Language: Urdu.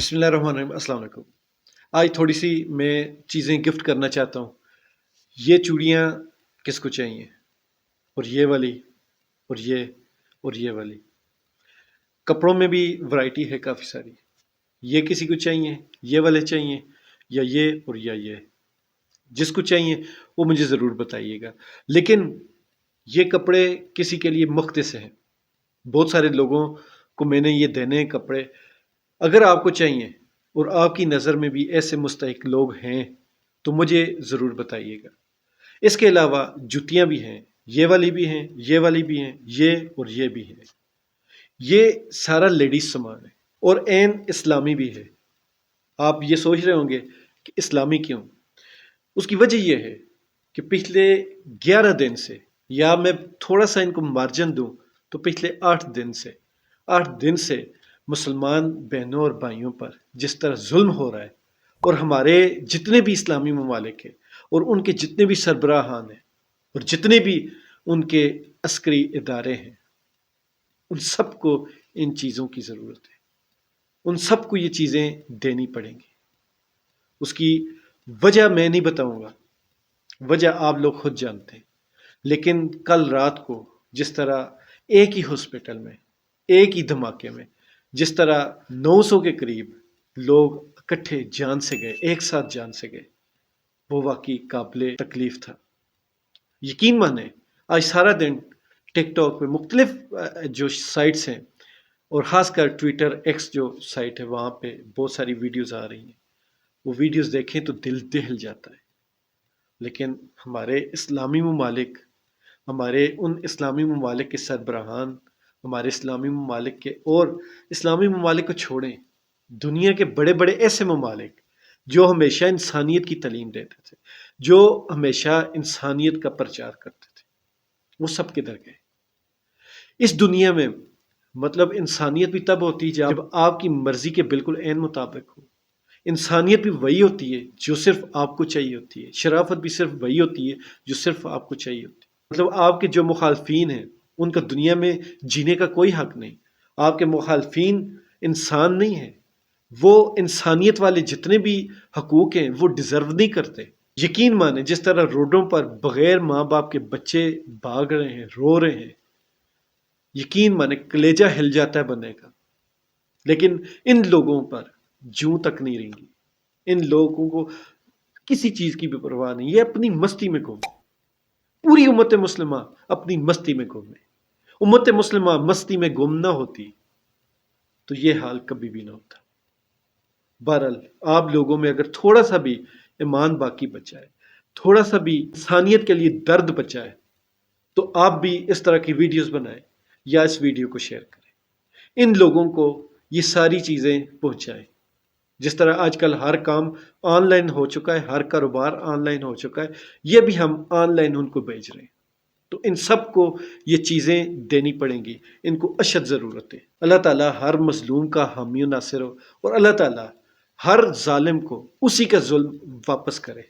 بسم اللہ الرحمن الرحیم، السلام علیکم۔ آج تھوڑی سی میں چیزیں گفٹ کرنا چاہتا ہوں۔ یہ چوڑیاں کس کو چاہیے، اور یہ والی، اور یہ والی۔ کپڑوں میں بھی ورائٹی ہے کافی ساری۔ یہ کسی کو چاہیے، یہ والے چاہیے، یا یہ۔ جس کو چاہیے وہ مجھے ضرور بتائیے گا۔ لیکن یہ کپڑے کسی کے لیے مختص ہیں۔ بہت سارے لوگوں کو میں نے یہ دینے ہیں کپڑے۔ اگر آپ کو چاہیے اور آپ کی نظر میں بھی ایسے مستحق لوگ ہیں تو مجھے ضرور بتائیے گا۔ اس کے علاوہ جوتیاں بھی ہیں، یہ والی بھی ہیں، یہ والی بھی ہیں، یہ بھی ہیں۔ یہ سارا لیڈیز سامان ہے اور عین اسلامی بھی ہے۔ آپ یہ سوچ رہے ہوں گے کہ اسلامی کیوں؟ اس کی وجہ یہ ہے کہ پچھلے 11 دن سے، یا میں تھوڑا سا ان کو مارجن دوں تو پچھلے 8 دن سے مسلمان بہنوں اور بھائیوں پر جس طرح ظلم ہو رہا ہے، اور ہمارے جتنے بھی اسلامی ممالک ہیں اور ان کے جتنے بھی سربراہان ہیں اور جتنے بھی ان کے عسکری ادارے ہیں، ان سب کو ان چیزوں کی ضرورت ہے۔ ان سب کو یہ چیزیں دینی پڑیں گی۔ اس کی وجہ میں نہیں بتاؤں گا، وجہ آپ لوگ خود جانتے ہیں۔ لیکن کل رات کو جس طرح ایک ہی ہاسپٹل میں، ایک ہی دھماکے میں جس طرح 900 کے قریب لوگ اکٹھے جان سے گئے، ایک ساتھ جان سے گئے، وہ واقعی قابل تکلیف تھا۔ یقین مانیں، آج سارا دن ٹک ٹاک پہ مختلف جو سائٹس ہیں، اور خاص کر ٹویٹر ایکس جو سائٹ ہے، وہاں پہ بہت ساری ویڈیوز آ رہی ہیں۔ وہ ویڈیوز دیکھیں تو دل دہل جاتا ہے۔ لیکن ہمارے اسلامی ممالک، ہمارے ان اسلامی ممالک کے سربراہان، ہمارے اسلامی ممالک کے، اور اسلامی ممالک کو چھوڑیں، دنیا کے بڑے بڑے ایسے ممالک جو ہمیشہ انسانیت کی تعلیم دیتے تھے، جو ہمیشہ انسانیت کا پرچار کرتے تھے، وہ سب کدھر گئے؟ اس دنیا میں مطلب انسانیت بھی تب ہوتی ہے جب آپ کی مرضی کے بالکل عین مطابق ہو۔ انسانیت بھی وہی ہوتی ہے جو صرف آپ کو چاہیے ہوتی ہے۔ شرافت بھی صرف وہی ہوتی ہے جو صرف آپ کو چاہیے ہوتی ہے۔ مطلب آپ کے جو مخالفین ہیں ان کا دنیا میں جینے کا کوئی حق نہیں۔ آپ کے مخالفین انسان نہیں ہیں، وہ انسانیت والے جتنے بھی حقوق ہیں وہ ڈیزرو نہیں کرتے۔ یقین مانیں، جس طرح روڈوں پر بغیر ماں باپ کے بچے بھاگ رہے ہیں، رو رہے ہیں، یقین مانیں کلیجہ ہل جاتا ہے بندے کا۔ لیکن ان لوگوں پر جوں تک نہیں رہیں گی۔ ان لوگوں کو کسی چیز کی بھی پرواہ نہیں، یہ اپنی مستی میں گم۔ پوری امت مسلمہ اپنی مستی میں گم ہے۔ امت مسلمہ مستی میں گم نہ ہوتی تو یہ حال کبھی بھی نہ ہوتا۔ بہرحال آپ لوگوں میں اگر تھوڑا سا بھی ایمان باقی بچا ہے، تھوڑا سا بھی انسانیت کے لیے درد بچا ہے، تو آپ بھی اس طرح کی ویڈیوز بنائیں یا اس ویڈیو کو شیئر کریں۔ ان لوگوں کو یہ ساری چیزیں پہنچائیں۔ جس طرح آج کل ہر کام آن لائن ہو چکا ہے، ہر کاروبار آن لائن ہو چکا ہے، یہ بھی ہم آن لائن ان کو بھیج رہے ہیں۔ تو ان سب کو یہ چیزیں دینی پڑیں گی، ان کو اشد ضرورت ہے۔ اللہ تعالیٰ ہر مظلوم کا حامی و ناصر ہو، اور اللہ تعالیٰ ہر ظالم کو اسی کا ظلم واپس کرے۔